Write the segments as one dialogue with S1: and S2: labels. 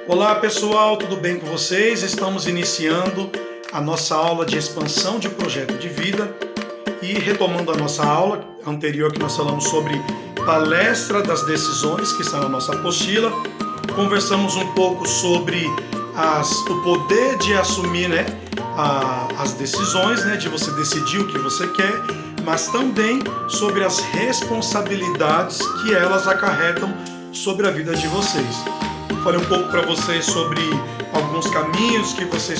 S1: Olá pessoal, tudo bem com vocês? Estamos iniciando a nossa aula de expansão de projeto de vida e retomando a nossa aula anterior que nós falamos sobre palestra das decisões, que está na nossa apostila. Conversamos um pouco sobre o poder de assumir as decisões, de você decidir o que você quer, mas também sobre as responsabilidades que elas acarretam sobre a vida de vocês. Falei um pouco para vocês sobre alguns caminhos que vocês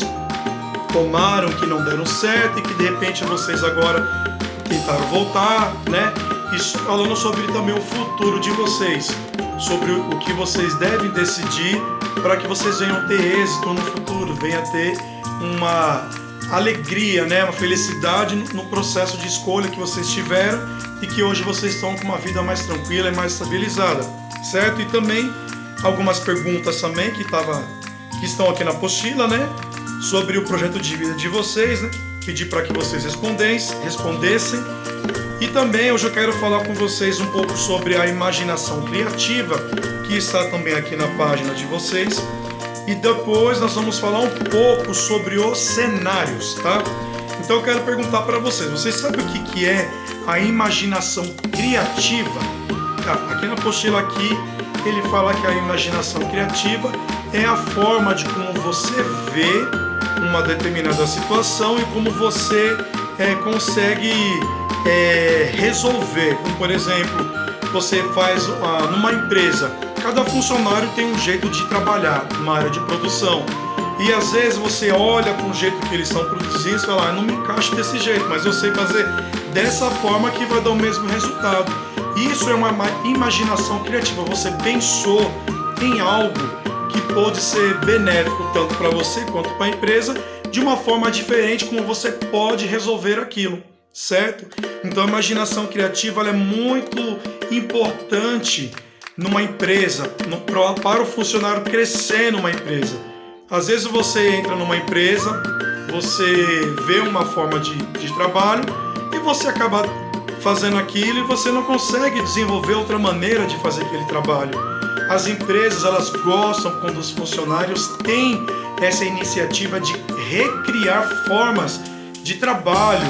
S1: tomaram que não deram certo e que de repente vocês agora tentaram voltar, Isso falando sobre também o futuro de vocês, sobre o que vocês devem decidir para que vocês venham ter êxito no futuro, venham ter uma alegria, uma felicidade no processo de escolha que vocês tiveram e que hoje vocês estão com uma vida mais tranquila e mais estabilizada, certo? E também algumas perguntas também que estão aqui na apostila, sobre o projeto de vida de vocês, Pedir para que vocês respondessem. E também hoje eu quero falar com vocês um pouco sobre a imaginação criativa, que está também aqui na página de vocês. E depois nós vamos falar um pouco sobre os cenários, tá? Então eu quero perguntar para vocês sabem o que é a imaginação criativa? Aqui na apostila ele fala que a imaginação criativa é a forma de como você vê uma determinada situação e como você consegue resolver. Como, por exemplo, você faz numa empresa, cada funcionário tem um jeito de trabalhar numa área de produção. E às vezes você olha para o jeito que eles estão produzindo e fala, não me encaixa desse jeito, mas eu sei fazer dessa forma que vai dar o mesmo resultado. Isso é uma imaginação criativa. Você pensou em algo que pode ser benéfico tanto para você quanto para a empresa, de uma forma diferente como você pode resolver aquilo, certo? Então a imaginação criativa ela é muito importante numa empresa, para o funcionário crescer numa empresa. Às vezes você entra numa empresa, você vê uma forma de trabalho e você acaba fazendo aquilo e você não consegue desenvolver outra maneira de fazer aquele trabalho. As empresas elas gostam quando os funcionários têm essa iniciativa de recriar formas de trabalho,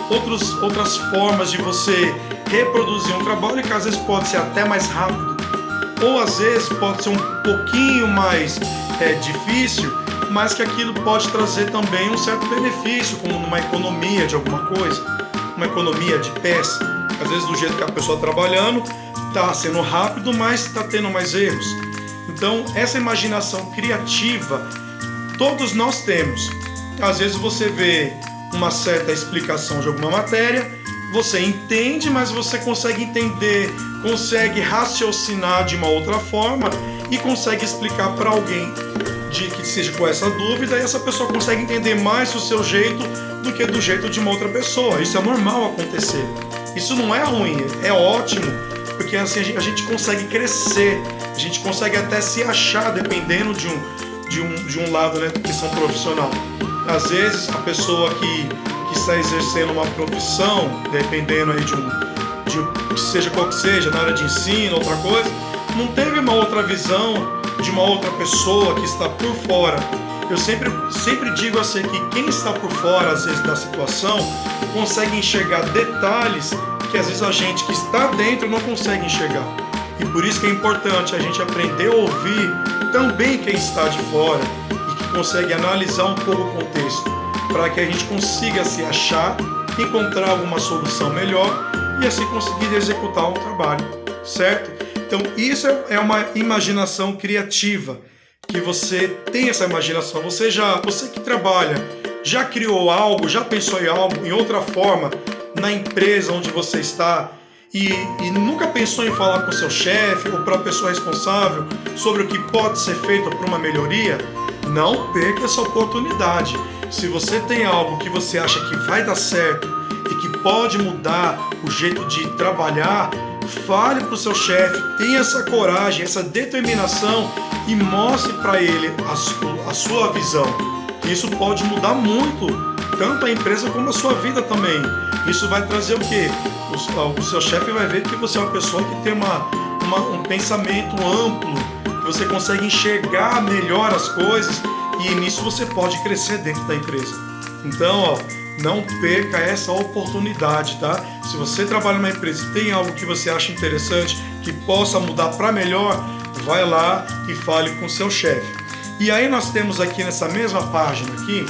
S1: outras formas de você reproduzir um trabalho que às vezes pode ser até mais rápido, ou às vezes pode ser um pouquinho mais difícil, mas que aquilo pode trazer também um certo benefício, como numa economia de alguma coisa, uma economia de peça. Às vezes do jeito que a pessoa está trabalhando, está sendo rápido, mas está tendo mais erros. Então essa imaginação criativa todos nós temos. Às vezes você vê uma certa explicação de alguma matéria, você entende, mas você consegue entender, consegue raciocinar de uma outra forma e consegue explicar para alguém que seja com essa dúvida, e essa pessoa consegue entender mais o seu jeito do que do jeito de uma outra pessoa. Isso é normal acontecer. Isso não é ruim, é ótimo, porque assim a gente consegue crescer, a gente consegue até se achar dependendo de um lado, de questão profissional. Às vezes a pessoa que está exercendo uma profissão, dependendo aí de seja qual que seja, na área de ensino, outra coisa, não teve uma outra visão de uma outra pessoa que está por fora. Eu sempre digo assim que quem está por fora, às vezes, da situação, consegue enxergar detalhes que às vezes a gente que está dentro não consegue enxergar. E por isso que é importante a gente aprender a ouvir também quem está de fora e que consegue analisar um pouco o contexto, para que a gente consiga se achar, encontrar alguma solução melhor e assim conseguir executar um trabalho, certo? Então isso é uma imaginação criativa, que você tem essa imaginação, você que trabalha, já criou algo, já pensou em algo, em outra forma, na empresa onde você está e nunca pensou em falar com o seu chefe ou para a pessoa responsável sobre o que pode ser feito para uma melhoria? Não perca essa oportunidade. Se você tem algo que você acha que vai dar certo e que pode mudar o jeito de trabalhar, fale para o seu chefe, tenha essa coragem, essa determinação e mostre para ele a sua visão. Isso pode mudar muito, tanto a empresa como a sua vida também. Isso vai trazer o quê? O seu chefe vai ver que você é uma pessoa que tem um pensamento amplo, você consegue enxergar melhor as coisas e nisso você pode crescer dentro da empresa. Então, ó, não perca essa oportunidade, tá? Se você trabalha numa empresa e tem algo que você acha interessante, que possa mudar para melhor, vai lá e fale com o seu chefe. E aí nós temos aqui nessa mesma página aqui,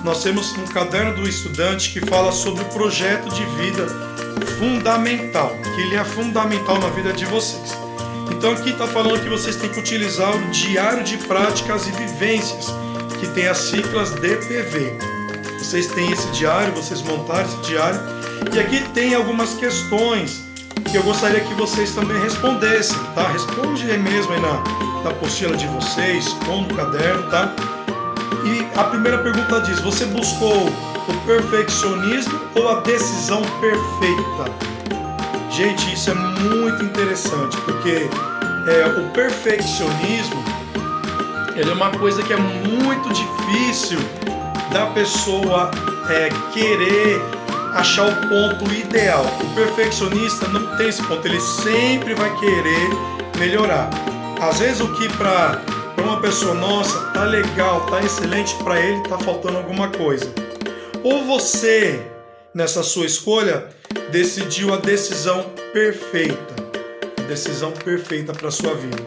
S1: nós temos um caderno do estudante que fala sobre o projeto de vida fundamental, que ele é fundamental na vida de vocês. Então aqui está falando que vocês têm que utilizar o diário de práticas e vivências, que tem as siglas DPV. Vocês têm esse diário, vocês montaram esse diário, e aqui tem algumas questões que eu gostaria que vocês também respondessem, tá? Responde aí mesmo aí na apostila de vocês, ou no caderno, tá? E a primeira pergunta diz: você buscou o perfeccionismo ou a decisão perfeita? Gente, isso é muito interessante, porque o perfeccionismo ele é uma coisa que é muito difícil da pessoa querer achar o ponto ideal. O perfeccionista não tem esse ponto, ele sempre vai querer melhorar. Às vezes o que para uma pessoa, nossa, tá legal, tá excelente, para ele tá faltando alguma coisa. Ou você, nessa sua escolha, decidiu a decisão perfeita para a sua vida.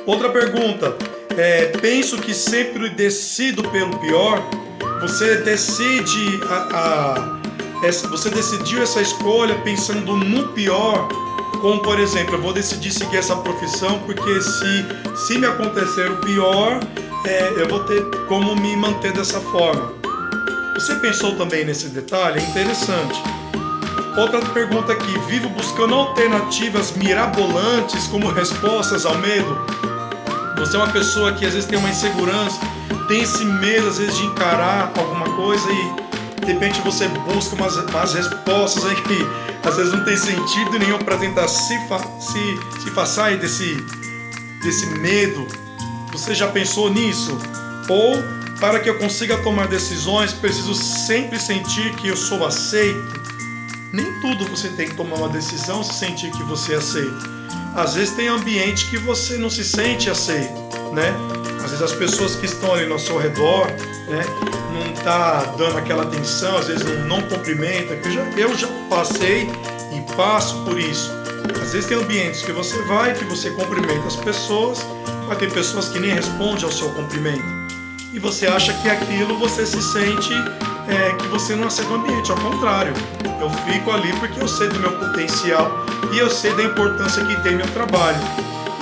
S1: Outra pergunta, penso que sempre decido pelo pior. Você decide você decidiu essa escolha pensando no pior, como por exemplo, eu vou decidir seguir essa profissão porque se me acontecer o pior, eu vou ter como me manter dessa forma. Você pensou também nesse detalhe? É interessante. Outra pergunta aqui: vivo buscando alternativas mirabolantes como respostas ao medo? Você é uma pessoa que às vezes tem uma insegurança, tem esse medo às vezes de encarar alguma coisa e de repente você busca umas respostas aí que às vezes não tem sentido nenhum para tentar se passar desse medo. Você já pensou nisso? Ou para que eu consiga tomar decisões, preciso sempre sentir que eu sou aceito? Nem tudo você tem que tomar uma decisão se sentir que você é aceito. Às vezes tem ambiente que você não se sente aceito, né? Às vezes as pessoas que estão ali ao seu redor, né, não tá dando aquela atenção, às vezes não cumprimenta. Eu já passei e passo por isso. Às vezes tem ambientes que você vai, que você cumprimenta as pessoas, mas tem pessoas que nem respondem ao seu cumprimento. E você acha que aquilo você se sente que você não aceita o ambiente. Ao contrário, eu fico ali porque eu sei do meu potencial e eu sei da importância que tem meu trabalho.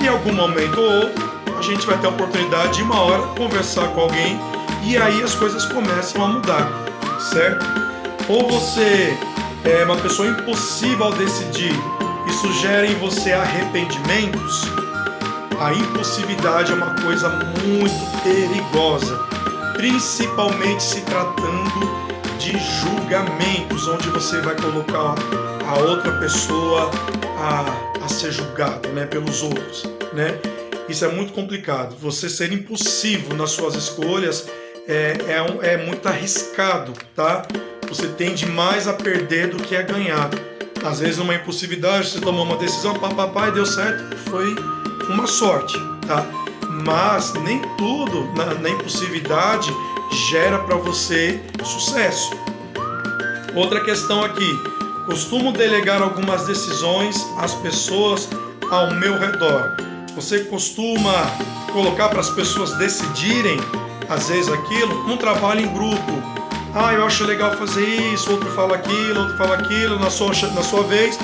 S1: E em algum momento ou outro, a gente vai ter a oportunidade de uma hora conversar com alguém e aí as coisas começam a mudar, certo? Ou você é uma pessoa impulsiva ao decidir, isso gera em você arrependimentos. A impulsividade é uma coisa muito perigosa, principalmente se tratando de julgamentos, onde você vai colocar a outra pessoa a ser julgado, né, pelos outros, né? Isso é muito complicado. Você ser impulsivo nas suas escolhas é muito arriscado, tá? Você tende mais a perder do que a ganhar. Às vezes, numa impulsividade, você tomou uma decisão, papai, deu certo, foi uma sorte, tá? Mas nem tudo na impulsividade gera para você sucesso. Outra questão aqui: costumo delegar algumas decisões às pessoas ao meu redor. Você costuma colocar para as pessoas decidirem, às vezes, aquilo? Um trabalho em grupo. Eu acho legal fazer isso, outro fala aquilo, na sua vez.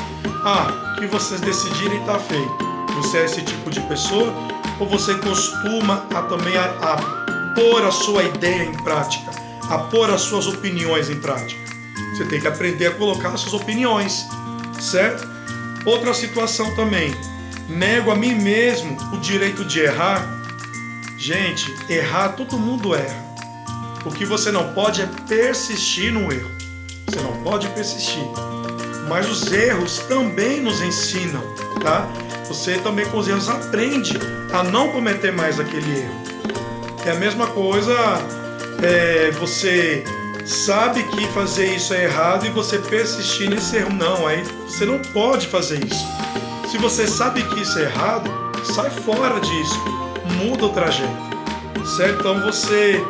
S1: Que vocês decidirem está feito. Você é esse tipo de pessoa? Ou você costuma também a pôr a sua ideia em prática, a pôr as suas opiniões em prática? Você tem que aprender a colocar as suas opiniões, certo? Outra situação também: nego a mim mesmo o direito de errar. Gente, errar, todo mundo erra. O que você não pode é persistir no erro. Você não pode persistir. Mas os erros também nos ensinam, tá? Você também com os erros aprende a não cometer mais aquele erro. É a mesma coisa, você sabe que fazer isso é errado e você persistir nesse erro. Não, aí você não pode fazer isso. Se você sabe que isso é errado, sai fora disso. muda o trajeto, certo? Então você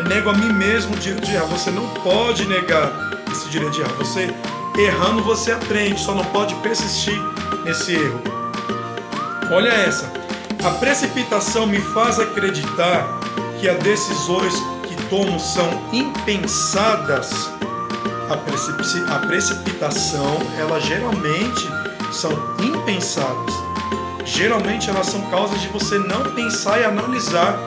S1: nego a mim mesmo o direito de errar. Você não pode negar esse direito de errar. Você errando, você aprende, só não pode persistir nesse erro. Olha essa. A precipitação me faz acreditar que as decisões que tomo são impensadas. A precipitação, ela geralmente são impensadas. Geralmente elas são causas de você não pensar e analisar,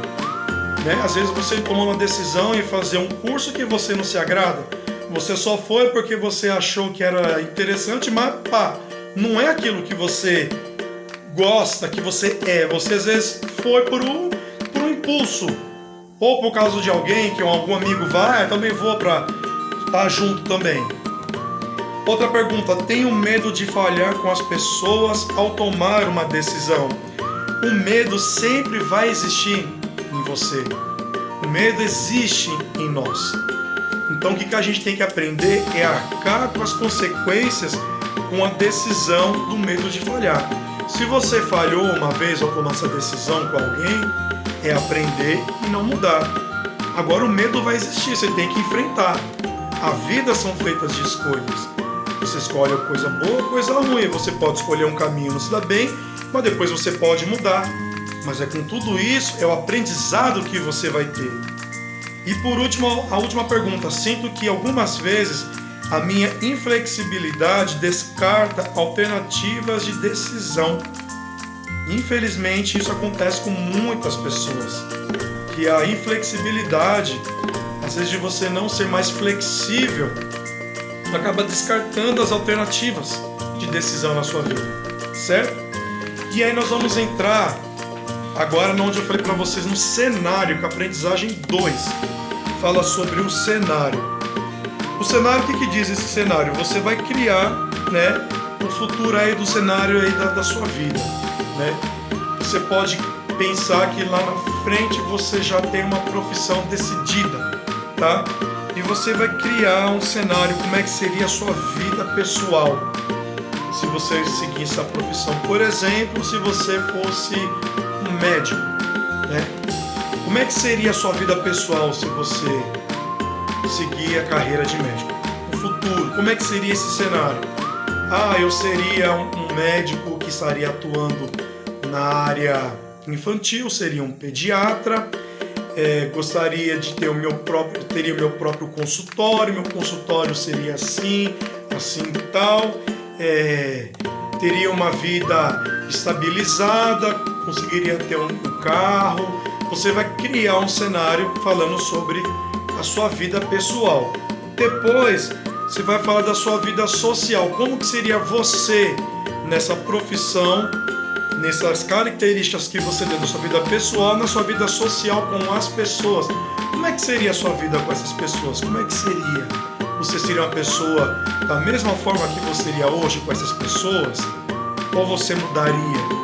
S1: né? Às vezes você toma uma decisão em fazer um curso que você não se agrada. Você só foi porque você achou que era interessante, mas não é aquilo que você gosta, que você é. Você às vezes foi por um impulso, ou por causa de alguém, que algum amigo vai, também vou para estar junto também. Outra pergunta: tenho medo de falhar com as pessoas ao tomar uma decisão. O medo sempre vai existir em você. O medo existe em nós. Então o que a gente tem que aprender é arcar com as consequências com a decisão do medo de falhar. Se você falhou uma vez ao tomar essa decisão com alguém, é aprender e não mudar. Agora o medo vai existir, você tem que enfrentar. A vida são feitas de escolhas. Você escolhe coisa boa, coisa ruim. Você pode escolher um caminho, não se dá bem, mas depois você pode mudar. Mas com tudo isso, é o aprendizado que você vai ter. E por último, a última pergunta. Sinto que algumas vezes a minha inflexibilidade descarta alternativas de decisão. Infelizmente, isso acontece com muitas pessoas. Que a inflexibilidade, às vezes de você não ser mais flexível, acaba descartando as alternativas de decisão na sua vida, certo? E aí nós vamos entrar agora onde eu falei para vocês no cenário, com a aprendizagem 2. Fala sobre o cenário. O cenário, o que diz esse cenário? Você vai criar, né, o futuro aí do cenário aí da sua vida, né? Você pode pensar que lá na frente você já tem uma profissão decidida, tá? E você vai criar um cenário, como é que seria a sua vida pessoal se você seguisse essa profissão. Por exemplo, se você fosse um médico, né? Como é que seria a sua vida pessoal se você seguir a carreira de médico? O futuro, como é que seria esse cenário? Eu seria um médico que estaria atuando na área infantil, seria um pediatra. Gostaria de ter teria o meu próprio consultório. Meu consultório seria assim e tal. Teria uma vida estabilizada, conseguiria ter um carro. Você vai criar um cenário falando sobre a sua vida pessoal. Depois você vai falar da sua vida social. Como que seria você nessa profissão, nessas características que você tem na sua vida pessoal, na sua vida social com as pessoas. Como é que seria a sua vida com essas pessoas? Como é que seria? Você seria uma pessoa da mesma forma que você seria hoje com essas pessoas? Ou você mudaria?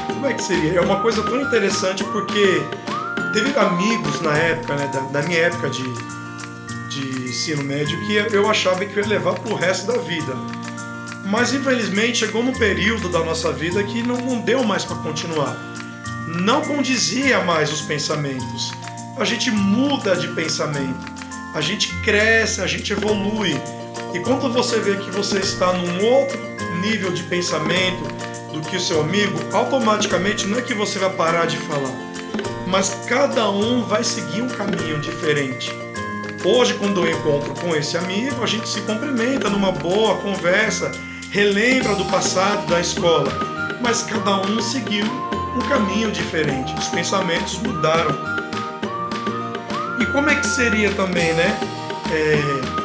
S1: Como é que seria? É uma coisa tão interessante porque teve amigos na época, né, da minha época de ensino médio, que eu achava que eu ia levar pro resto da vida. Mas infelizmente chegou num período da nossa vida que não deu mais para continuar. Não condizia mais os pensamentos. A gente muda de pensamento. A gente cresce, a gente evolui. E quando você vê que você está num outro nível de pensamento do que o seu amigo, automaticamente não é que você vai parar de falar, mas cada um vai seguir um caminho diferente. Hoje, quando eu encontro com esse amigo, a gente se cumprimenta numa boa conversa, relembra do passado da escola, mas cada um seguiu um caminho diferente, os pensamentos mudaram. E como é que seria também, né,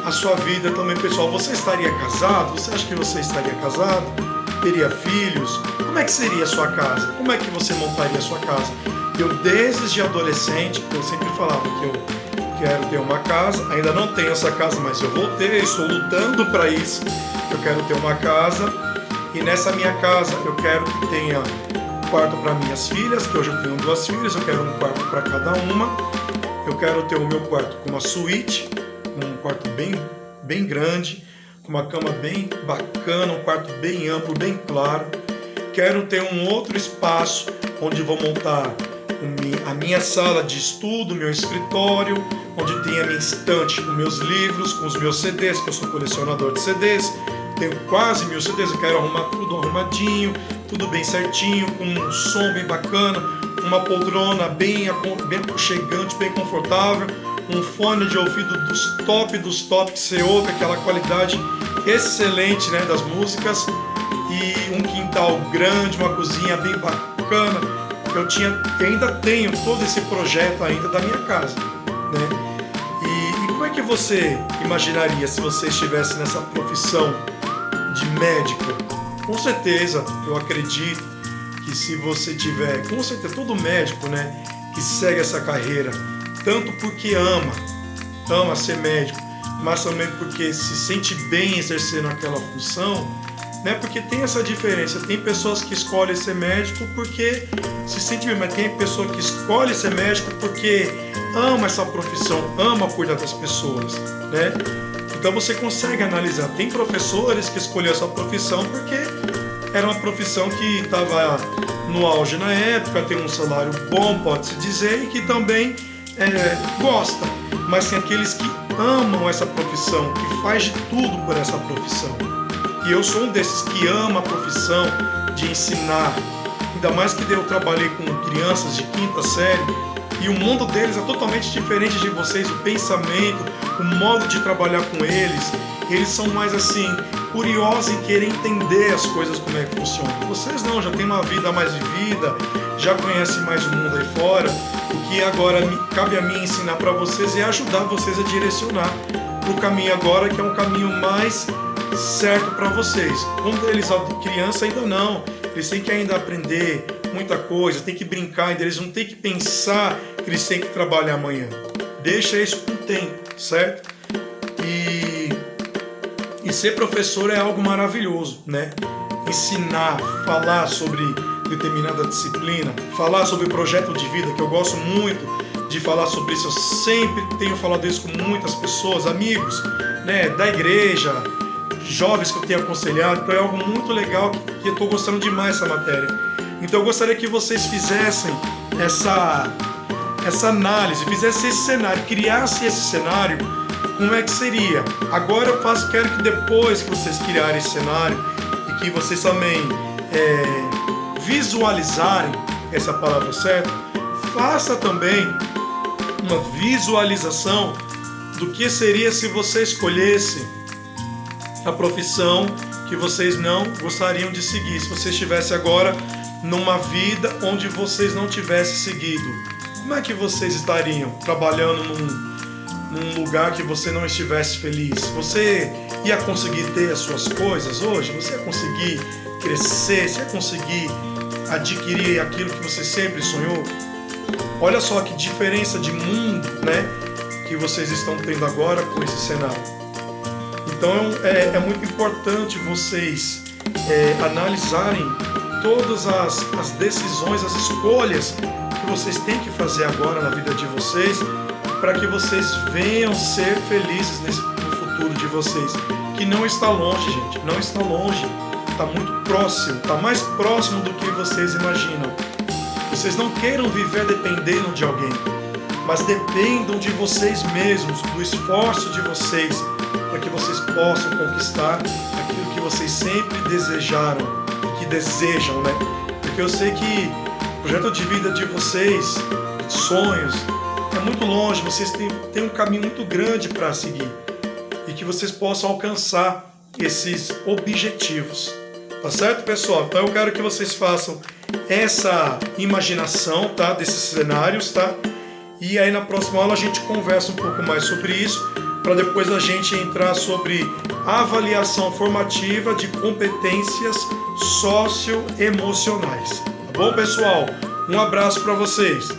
S1: a sua vida também pessoal? Você estaria casado? Você acha que você estaria casado? Teria filhos? Como é que seria a sua casa? Como é que você montaria a sua casa? Eu, desde adolescente, eu sempre falava que eu quero ter uma casa. Ainda não tenho essa casa, mas eu vou ter, estou lutando para isso. Eu quero ter uma casa, e nessa minha casa eu quero que tenha um quarto para minhas filhas, que hoje eu tenho 2 filhas, eu quero um quarto para cada uma. Eu quero ter o meu quarto com uma suíte, um quarto bem grande, com uma cama bem bacana, um quarto bem amplo, bem claro. quero ter um outro espaço onde vou montar a minha sala de estudo, meu escritório, onde tem a minha estante com meus livros, com os meus CDs, que eu sou colecionador de CDs, tenho quase 1000 CDs, eu quero arrumar tudo arrumadinho, tudo bem certinho, com um som bem bacana, uma poltrona bem aconchegante, bem confortável, um fone de ouvido dos top que você ouve, aquela qualidade excelente, né, das músicas, e um quintal grande, uma cozinha bem bacana. Eu ainda tenho todo esse projeto ainda da minha casa, né? E como é que você imaginaria se você estivesse nessa profissão de médico? Com certeza, eu acredito que se você tiver, com certeza todo médico, né, que segue essa carreira, tanto porque ama ser médico, mas também porque se sente bem exercendo aquela função, né? Porque tem essa diferença. Tem pessoas que escolhem ser médico porque se sente bem, mas tem pessoa que escolhe ser médico porque ama essa profissão, ama cuidar das pessoas, né? Então você consegue analisar. Tem professores que escolheram essa profissão porque era uma profissão que estava no auge na época, tem um salário bom, pode-se dizer, e que também gosta. Mas tem aqueles que amam essa profissão, que faz de tudo por essa profissão. E eu sou um desses que ama a profissão de ensinar. Ainda mais que eu trabalhei com crianças de 5ª série e o mundo deles é totalmente diferente de vocês, o pensamento, o modo de trabalhar com eles. Eles são mais assim, curiosos em querer entender as coisas, como é que funcionam. Vocês não, já tem uma vida mais vivida, já conhecem mais o mundo aí fora. O que agora cabe a mim ensinar para vocês é ajudar vocês a direcionar para o caminho agora, que é um caminho mais certo para vocês. Quando eles são criança, ainda não. Eles têm que ainda aprender muita coisa, tem que brincar, ainda eles não têm que pensar que eles têm que trabalhar amanhã. Deixa isso com o tempo, certo? E ser professor é algo maravilhoso, né? Ensinar, falar sobre determinada disciplina, falar sobre projeto de vida, que eu gosto muito de falar sobre isso. Eu sempre tenho falado isso com muitas pessoas, amigos, né, da igreja, jovens que eu tenho aconselhado. Então é algo muito legal que eu estou gostando demais dessa matéria. Então eu gostaria que vocês fizessem essa análise, fizessem esse cenário, criassem esse cenário. Como é que seria? Agora eu quero que depois que vocês criarem esse cenário e que vocês também visualizarem, essa é a palavra certa, faça também uma visualização do que seria se você escolhesse a profissão que vocês não gostariam de seguir, se você estivesse agora numa vida onde vocês não tivessem seguido. Como é que vocês estariam trabalhando num lugar que você não estivesse feliz? Você ia conseguir ter as suas coisas hoje? Você ia conseguir crescer? Você ia conseguir adquirir aquilo que você sempre sonhou? Olha só que diferença de mundo, né, que vocês estão tendo agora com esse cenário. Então é muito importante vocês analisarem todas as decisões, as escolhas que vocês têm que fazer agora na vida de vocês, para que vocês venham ser felizes no futuro de vocês, que não está longe, gente, não está longe, está muito próximo, está mais próximo do que vocês imaginam. Vocês não queiram viver dependendo de alguém, mas dependam de vocês mesmos, do esforço de vocês, para que vocês possam conquistar aquilo que vocês sempre desejaram e que desejam, né? Porque eu sei que o projeto de vida de vocês, sonhos, é muito longe, vocês têm um caminho muito grande para seguir e que vocês possam alcançar esses objetivos. Tá certo, pessoal? Então eu quero que vocês façam essa imaginação, tá, desses cenários, tá? E aí na próxima aula a gente conversa um pouco mais sobre isso, para depois a gente entrar sobre avaliação formativa de competências socioemocionais. Tá bom, pessoal? Um abraço para vocês.